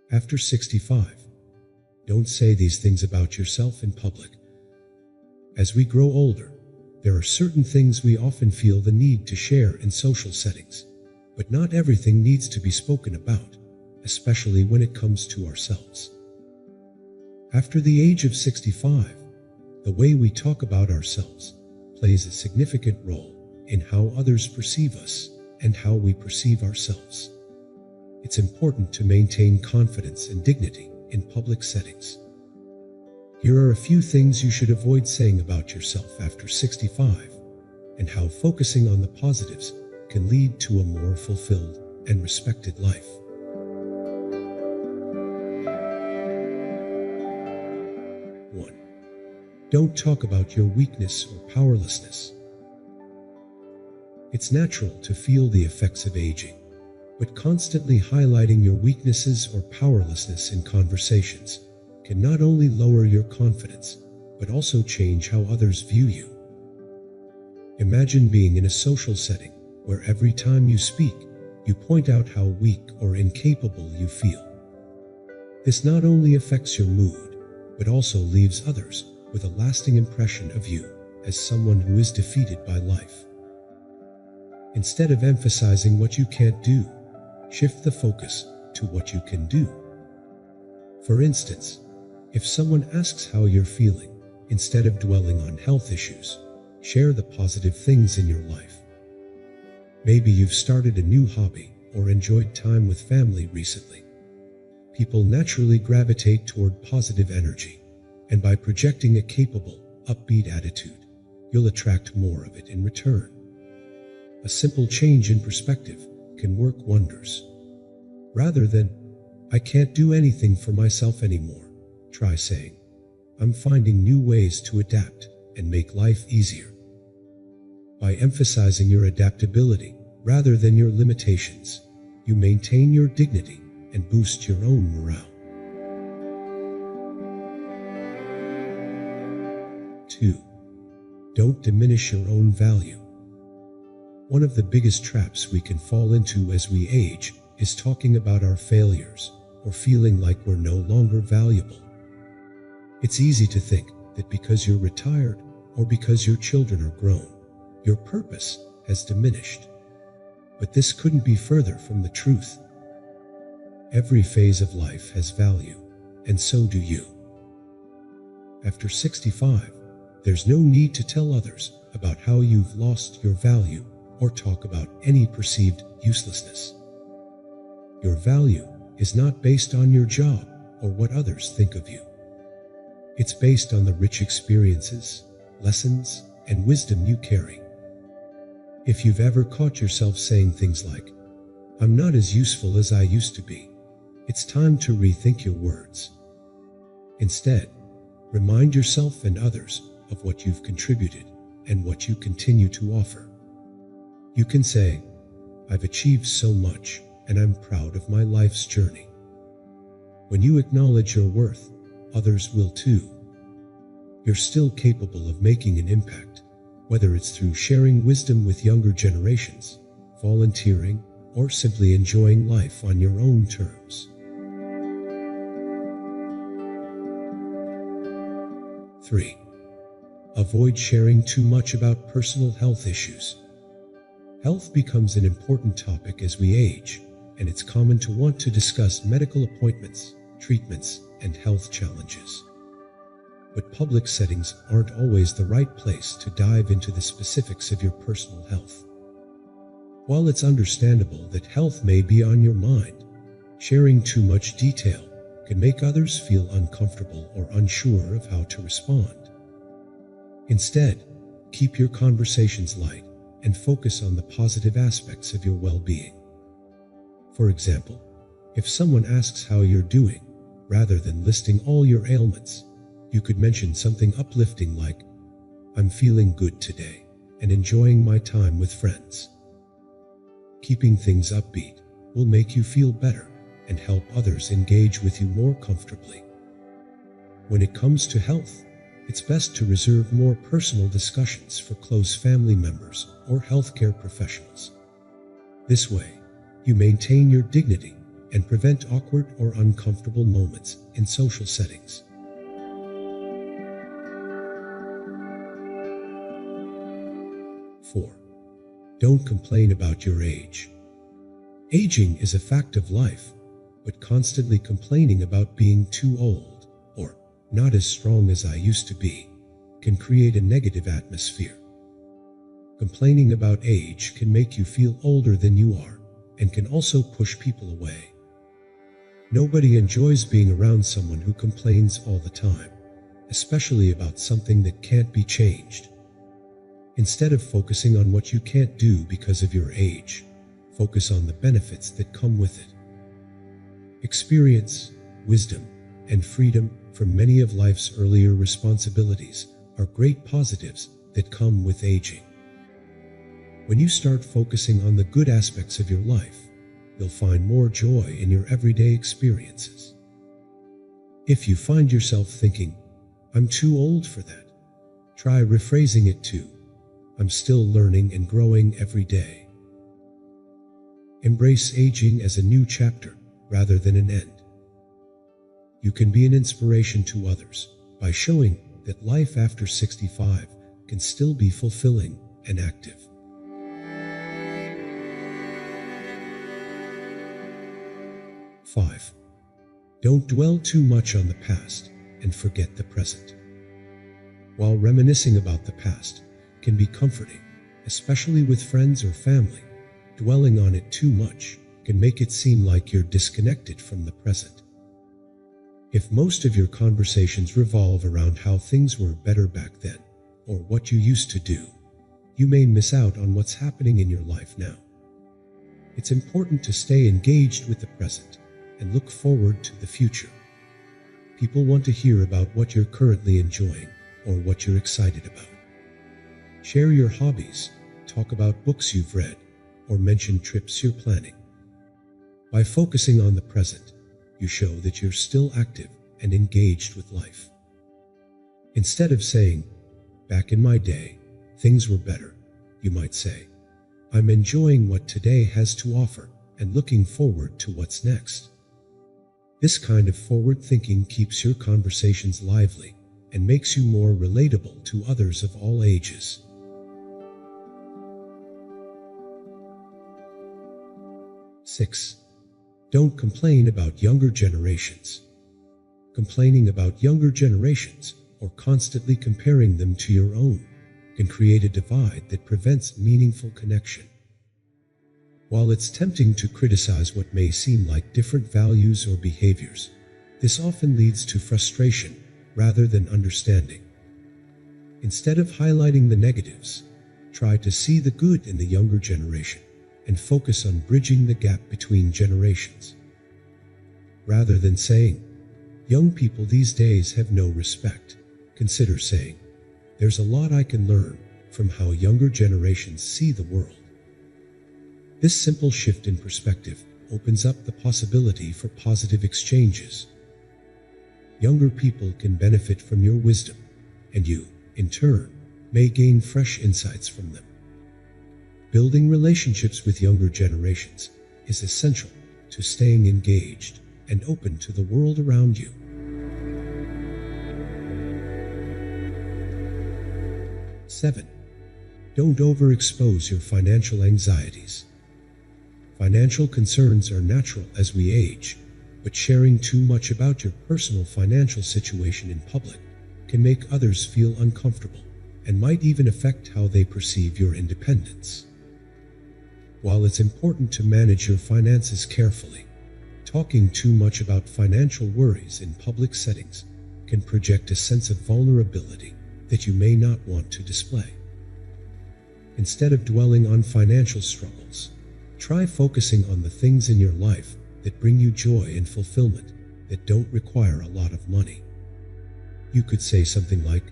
After 65, don't say these things about yourself in public. As we grow older, there are certain things we often feel the need to share in social settings, but not everything needs to be spoken about, especially when it comes to ourselves. After the age of 65, the way we talk about ourselves plays a significant role in how others perceive us and how we perceive ourselves. It's important to maintain confidence and dignity in public settings. Here are a few things you should avoid saying about yourself after 65, and how focusing on the positives can lead to a more fulfilled and respected life. 1. Don't talk about your weakness or powerlessness. It's natural to feel the effects of aging, but constantly highlighting your weaknesses or powerlessness in conversations can not only lower your confidence, but also change how others view you. Imagine being in a social setting where every time you speak, you point out how weak or incapable you feel. This not only affects your mood, but also leaves others with a lasting impression of you as someone who is defeated by life. Instead of emphasizing what you can't do, shift the focus to what you can do. For instance, if someone asks how you're feeling, instead of dwelling on health issues, share the positive things in your life. Maybe you've started a new hobby or enjoyed time with family recently. People naturally gravitate toward positive energy, and by projecting a capable, upbeat attitude, you'll attract more of it in return. A simple change in perspective can work wonders. Rather than, "I can't do anything for myself anymore," try saying, "I'm finding new ways to adapt and make life easier." By emphasizing your adaptability rather than your limitations, you maintain your dignity and boost your own morale. 2. Don't diminish your own value. One of the biggest traps we can fall into as we age is talking about our failures or feeling like we're no longer valuable. It's easy to think that because you're retired or because your children are grown, your purpose has diminished. But this couldn't be further from the truth. Every phase of life has value, and so do you. After 65, there's no need to tell others about how you've lost your value or talk about any perceived uselessness. Your value is not based on your job or what others think of you. It's based on the rich experiences, lessons, and wisdom you carry. If you've ever caught yourself saying things like, "I'm not as useful as I used to be," it's time to rethink your words. Instead, remind yourself and others of what you've contributed and what you continue to offer. You can say, "I've achieved so much, and I'm proud of my life's journey." When you acknowledge your worth, others will too. You're still capable of making an impact, whether it's through sharing wisdom with younger generations, volunteering, or simply enjoying life on your own terms. 3. Avoid sharing too much about personal health issues. Health becomes an important topic as we age, and it's common to want to discuss medical appointments, treatments, and health challenges. But public settings aren't always the right place to dive into the specifics of your personal health. While it's understandable that health may be on your mind, sharing too much detail can make others feel uncomfortable or unsure of how to respond. Instead, keep your conversations light and focus on the positive aspects of your well-being. For example, if someone asks how you're doing, rather than listing all your ailments, you could mention something uplifting like, "I'm feeling good today and enjoying my time with friends." Keeping things upbeat will make you feel better and help others engage with you more comfortably. When it comes to health, it's best to reserve more personal discussions for close family members or healthcare professionals. This way, you maintain your dignity and prevent awkward or uncomfortable moments in social settings. 4. Don't complain about your age. Aging is a fact of life, but constantly complaining about being too old or not as strong as I used to be can create a negative atmosphere. Complaining about age can make you feel older than you are and can also push people away. Nobody enjoys being around someone who complains all the time, especially about something that can't be changed. Instead of focusing on what you can't do because of your age, focus on the benefits that come with it. Experience, wisdom, and freedom from many of life's earlier responsibilities are great positives that come with aging. When you start focusing on the good aspects of your life, you'll find more joy in your everyday experiences. If you find yourself thinking, "I'm too old for that," try rephrasing it to, "I'm still learning and growing every day." Embrace aging as a new chapter rather than an end. You can be an inspiration to others by showing that life after 65 can still be fulfilling and active. 5. Don't dwell too much on the past and forget the present. While reminiscing about the past can be comforting, especially with friends or family, dwelling on it too much can make it seem like you're disconnected from the present. If most of your conversations revolve around how things were better back then, or what you used to do, you may miss out on what's happening in your life now. It's important to stay engaged with the present and look forward to the future. People want to hear about what you're currently enjoying or what you're excited about. Share your hobbies, talk about books you've read, or mention trips you're planning. By focusing on the present, you show that you're still active and engaged with life. Instead of saying, "Back in my day, things were better," you might say, "I'm enjoying what today has to offer and looking forward to what's next." This kind of forward thinking keeps your conversations lively and makes you more relatable to others of all ages. 6. Don't complain about younger generations. Complaining about younger generations or constantly comparing them to your own can create a divide that prevents meaningful connection. While it's tempting to criticize what may seem like different values or behaviors, this often leads to frustration rather than understanding. Instead of highlighting the negatives, try to see the good in the younger generation and focus on bridging the gap between generations. Rather than saying, "Young people these days have no respect," consider saying, "There's a lot I can learn from how younger generations see the world." This simple shift in perspective opens up the possibility for positive exchanges. Younger people can benefit from your wisdom, and you, in turn, may gain fresh insights from them. Building relationships with younger generations is essential to staying engaged and open to the world around you. 7. Don't overexpose your financial anxieties. Financial concerns are natural as we age, but sharing too much about your personal financial situation in public can make others feel uncomfortable and might even affect how they perceive your independence. While it's important to manage your finances carefully, talking too much about financial worries in public settings can project a sense of vulnerability that you may not want to display. Instead of dwelling on financial struggles, try focusing on the things in your life that bring you joy and fulfillment that don't require a lot of money. You could say something like,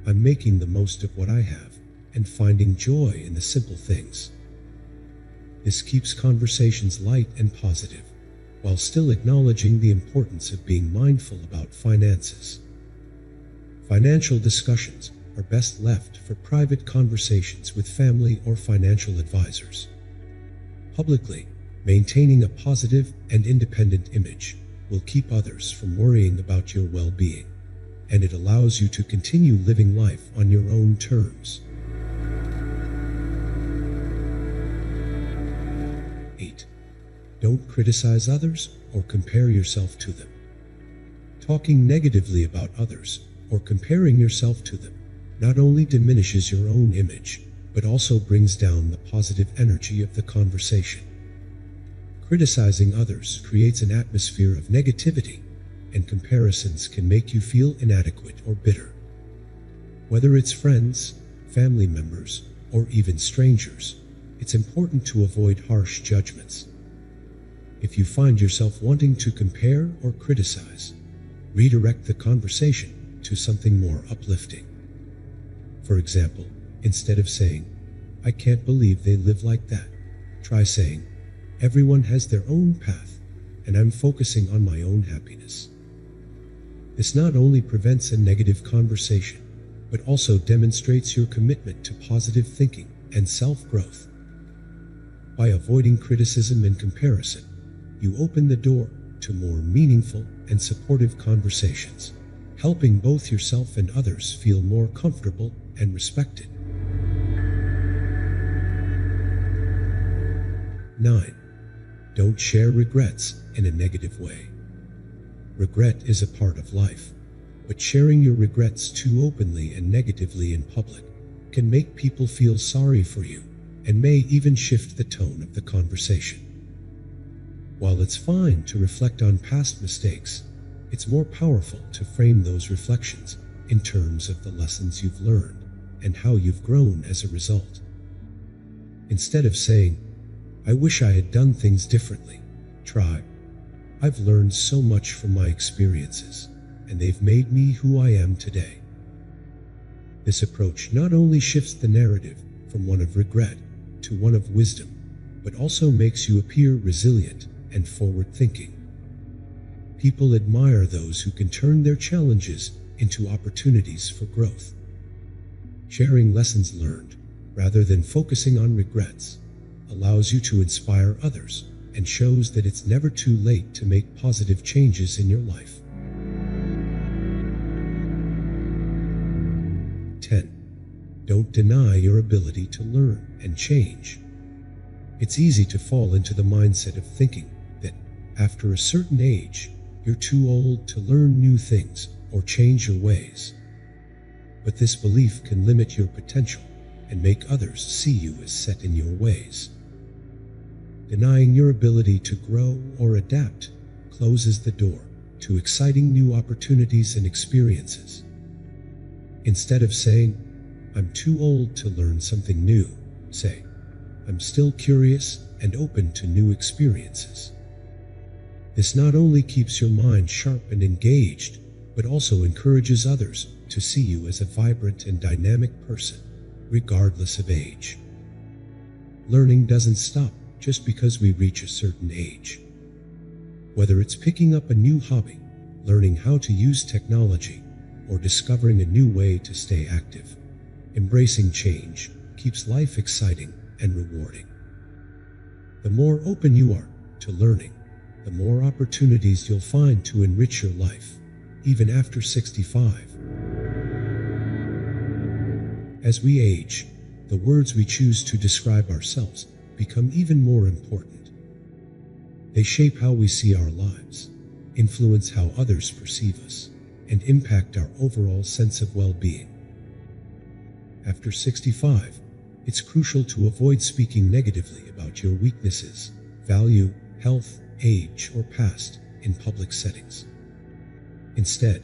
"I'm making the most of what I have and finding joy in the simple things." This keeps conversations light and positive, while still acknowledging the importance of being mindful about finances. Financial discussions are best left for private conversations with family or financial advisors. Publicly, Maintaining a positive and independent image will keep others from worrying about your well-being, and it allows you to continue living life on your own terms. 8. Don't criticize others or compare yourself to them. Talking negatively about others or comparing yourself to them not only diminishes your own image, but also brings down the positive energy of the conversation. Criticizing others creates an atmosphere of negativity, and comparisons can make you feel inadequate or bitter. Whether it's friends, family members, or even strangers, it's important to avoid harsh judgments. If you find yourself wanting to compare or criticize, redirect the conversation to something more uplifting. For example, instead of saying, "I can't believe they live like that," try saying, "Everyone has their own path, and I'm focusing on my own happiness." This not only prevents a negative conversation, but also demonstrates your commitment to positive thinking and self-growth. By avoiding criticism and comparison, you open the door to more meaningful and supportive conversations, helping both yourself and others feel more comfortable and respected. 9. Don't share regrets in a negative way. Regret is a part of life, but sharing your regrets too openly and negatively in public can make people feel sorry for you and may even shift the tone of the conversation. While it's fine to reflect on past mistakes, it's more powerful to frame those reflections in terms of the lessons you've learned and how you've grown as a result. Instead of saying, "I wish I had done things differently," try, "I've learned so much from my experiences, and they've made me who I am today." This approach not only shifts the narrative from one of regret to one of wisdom, but also makes you appear resilient and forward-thinking. People admire those who can turn their challenges into opportunities for growth. Sharing lessons learned, rather than focusing on regrets, allows you to inspire others and shows that it's never too late to make positive changes in your life. 10. Don't deny your ability to learn and change. It's easy to fall into the mindset of thinking that after a certain age, you're too old to learn new things or change your ways. But this belief can limit your potential and make others see you as set in your ways. Denying your ability to grow or adapt closes the door to exciting new opportunities and experiences. Instead of saying, "I'm too old to learn something new," say, "I'm still curious and open to new experiences." This not only keeps your mind sharp and engaged, but also encourages others to see you as a vibrant and dynamic person, regardless of age. Learning doesn't stop just because we reach a certain age. Whether it's picking up a new hobby, learning how to use technology, or discovering a new way to stay active, embracing change keeps life exciting and rewarding. The more open you are to learning, the more opportunities you'll find to enrich your life, even after 65. As we age, the words we choose to describe ourselves become even more important. They shape how we see our lives, influence how others perceive us, and impact our overall sense of well-being. After 65, it's crucial to avoid speaking negatively about your weaknesses, value, health, age, or past in public settings. Instead,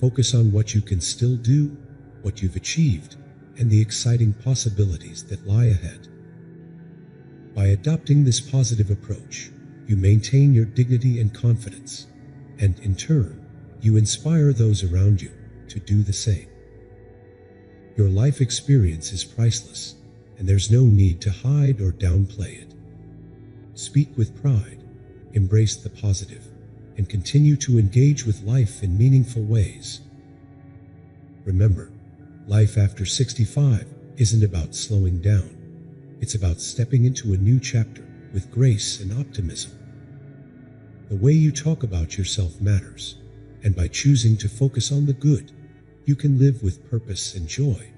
focus on what you can still do, what you've achieved, and the exciting possibilities that lie ahead. By adopting this positive approach, you maintain your dignity and confidence, and in turn, you inspire those around you to do the same. Your life experience is priceless, and there's no need to hide or downplay it. Speak with pride, embrace the positive, and continue to engage with life in meaningful ways. Remember, life after 65 isn't about slowing down. It's about stepping into a new chapter with grace and optimism. The way you talk about yourself matters, and by choosing to focus on the good, you can live with purpose and joy,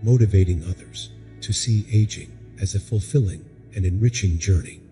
motivating others to see aging as a fulfilling and enriching journey.